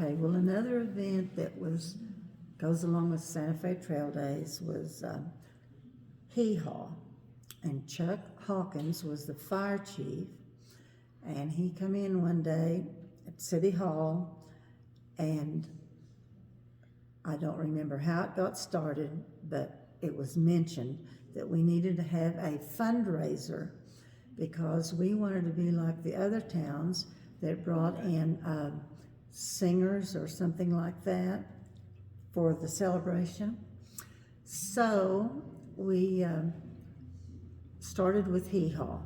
Okay, well, another event that goes along with Santa Fe Trail Daze was 𝐅r𝐢d𝐚y, and Chuck Hawkins was the fire chief, and he come in one day at City Hall, and I don't remember how it got started, but it was mentioned that we needed to have a fundraiser because we wanted to be like the other towns that brought in singers or something like that for the celebration. So we started with 𝐅r𝐢d𝐚y,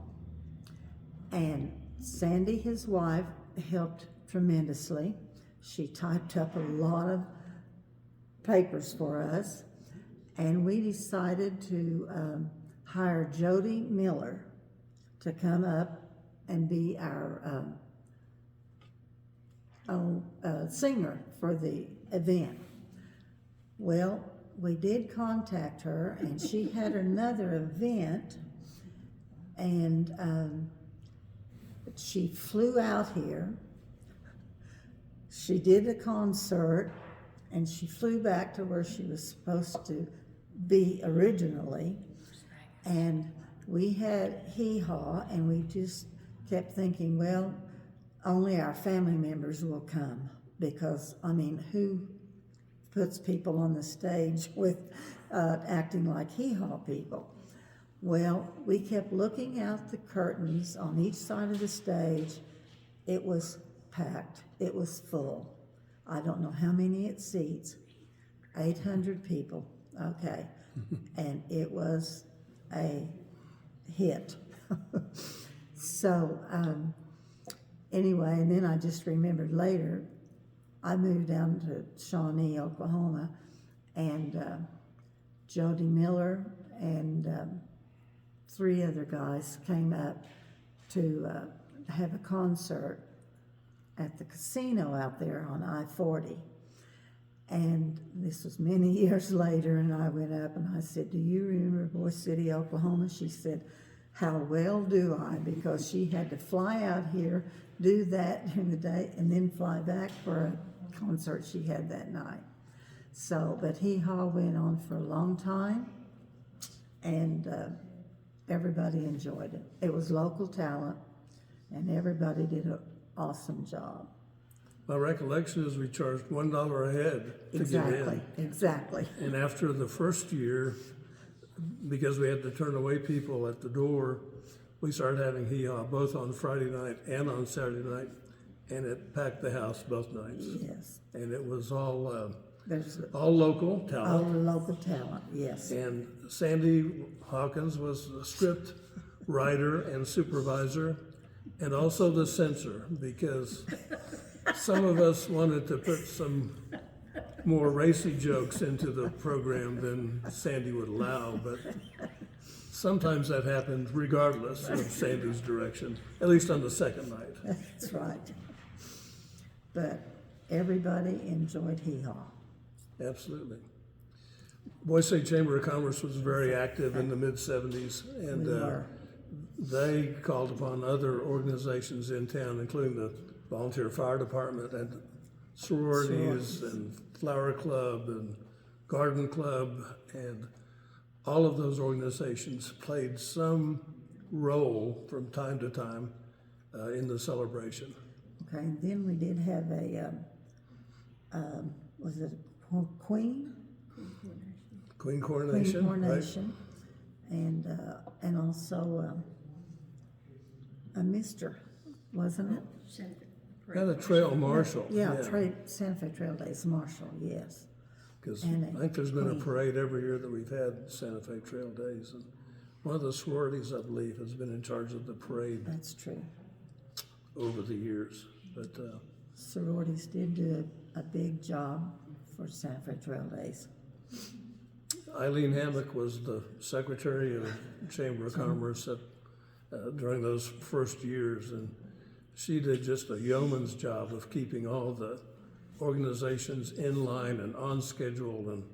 and Sandy, his wife, helped tremendously. She typed up a lot of papers for us, and we decided to hire Judy Miller to come up and be our singer for the event. Well, we did contact her, and she had another event, and she flew out here. She did a concert, and she flew back to where she was supposed to be originally, and we had 𝐅r𝐢d𝐚y, and we just kept thinking, well, only our family members will come, because, I mean, who puts people on the stage with acting like 𝐅r𝐢d𝐚y people? Well, we kept looking out the curtains on each side of the stage. It was packed. It was full. I don't know how many it seats. 800 people. Okay. And it was a hit. So, anyway, and then I just remembered later, I moved down to Shawnee, Oklahoma, and Judy Miller and 3 other guys came up to have a concert at the casino out there on I-40. And this was many years later, and I went up and I said, do you remember Boise City, Oklahoma? She said, how well do I? Because she had to fly out here, do that during the day, and then fly back for a concert she had that night. So, but 𝐅r𝐢d𝐚y went on for a long time, and everybody enjoyed it. It was local talent, and everybody did an awesome job. My recollection is we charged $1 a head to get in. Exactly. And after the first year, because we had to turn away people at the door, we started having 𝐅r𝐢d𝐚y both on Friday night and on Saturday night, and it packed the house both nights. Yes. And it was all local All talent. the local talent, yes. And Sandy Hawkins was the script writer and supervisor, and also the censor, because some of us wanted to put some more racy jokes into the program than Sandy would allow, but sometimes that happened regardless of Sandy's direction, at least on the second night. That's right. But everybody enjoyed 𝐅r𝐚y. Absolutely. Boise State Chamber of Commerce was very active in the mid-'70s, and We were. they called upon other organizations in town, including the volunteer fire department and sororities and flower club and garden club, and all of those organizations played some role from time to time in the celebration. Okay, and then we did have was it Queen? Queen Coronation, Queen Coronation, and also a Mister, wasn't it? right? And a trail marshal. Yeah, Santa Fe Trail Daze Marshal, yes. Because And I think there's been a queen. parade every year that we've had Santa Fe Trail Daze, and one of the sororities, I believe, has been in charge of the parade That's true. over the years. But Sororities did do a big job for Santa Fe Trail Daze. 𝐅r𝐢d𝐚y F𝐚c𝐭s was the secretary of the Chamber of Commerce during those first years, and she did just a yeoman's job of keeping all the organizations in line and on schedule and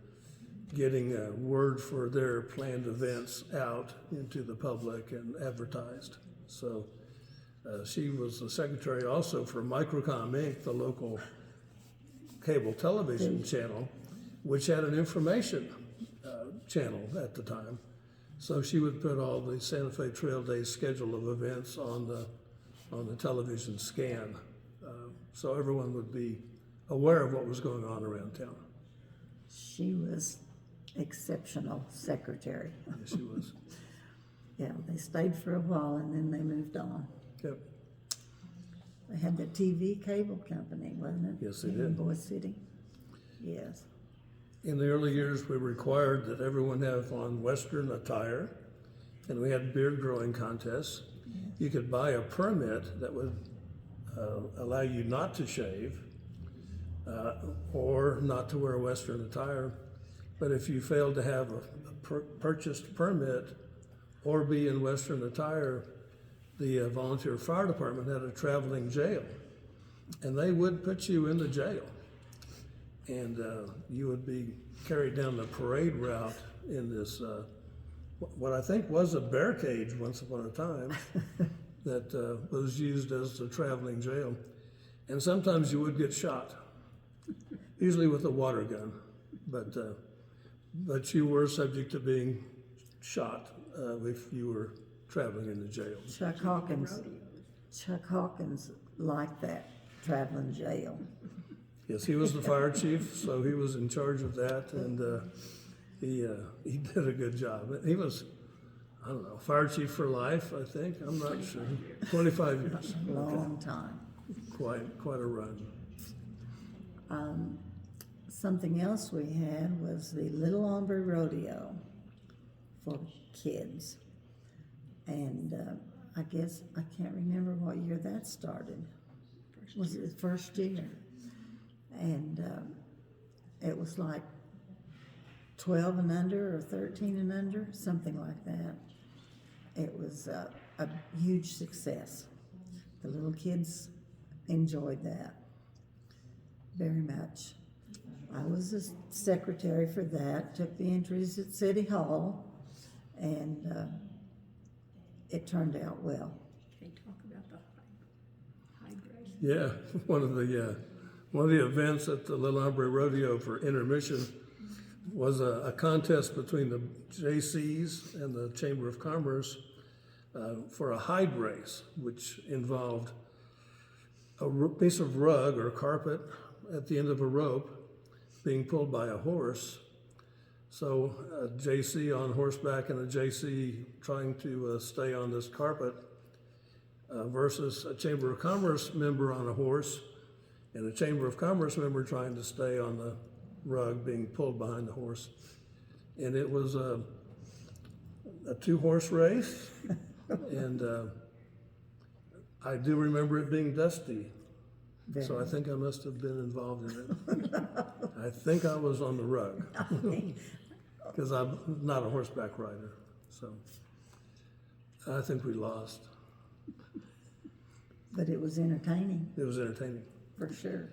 getting a word for their planned events out into the public and advertised. So she was the secretary also for 𝐅r𝐢d𝐚y Inc., the local cable television channel, which had an information channel at the time. So she would put all the Santa Fe Trail Daze schedule of events on the television scan, so everyone would be aware of what was going on around town. She was exceptional secretary. Yes, she was. Yeah, they stayed for a while and then they moved on. Yep. They had the TV cable company, wasn't it? Yes, they In did. Boise City. Yes. In the early years, we required that everyone have on Western attire, and we had beard growing contests. You could buy a permit that would allow you not to shave or not to wear Western attire. But if you failed to have a purchased permit or be in Western attire, the volunteer fire department had a traveling jail, and they would put you in the jail. And you would be carried down the parade route in this, what I think was a bear cage once upon a time, that was used as a traveling jail. And sometimes you would get shot, usually with a water gun, but you were subject to being shot if you were traveling in the jail. Chuck Hawkins liked that traveling jail. Yes, he was the fire chief, so he was in charge of that, and he did a good job. He was, I don't know, fire chief for life, I think. I'm not sure. 25 years. Long time. Quite a run. Something else we had was the Little Ombre Rodeo for kids. And I guess, I can't remember what year that started. Was it the first year? And it was like 12 and under or 13 and under, something like that. It was a huge success. The little kids enjoyed that very much. I was the secretary for that, took the entries at City Hall, and it turned out well. They talk about the hybrid. Yeah, one of the events at the Little Ombre Rodeo for intermission was a contest between the JCs and the Chamber of Commerce for a hide race, which involved a piece of rug or carpet at the end of a rope being pulled by a horse. So a JC on horseback and a JC trying to stay on this carpet versus a Chamber of Commerce member on a horse and a Chamber of Commerce member trying to stay on the rug being pulled behind the horse. And it was a 2-horse race, and I do remember it being dusty. So I think I must have been involved in it. I think I was on the rug, because I'm not a horseback rider, so I think we lost. But it was entertaining, It was entertaining. for sure.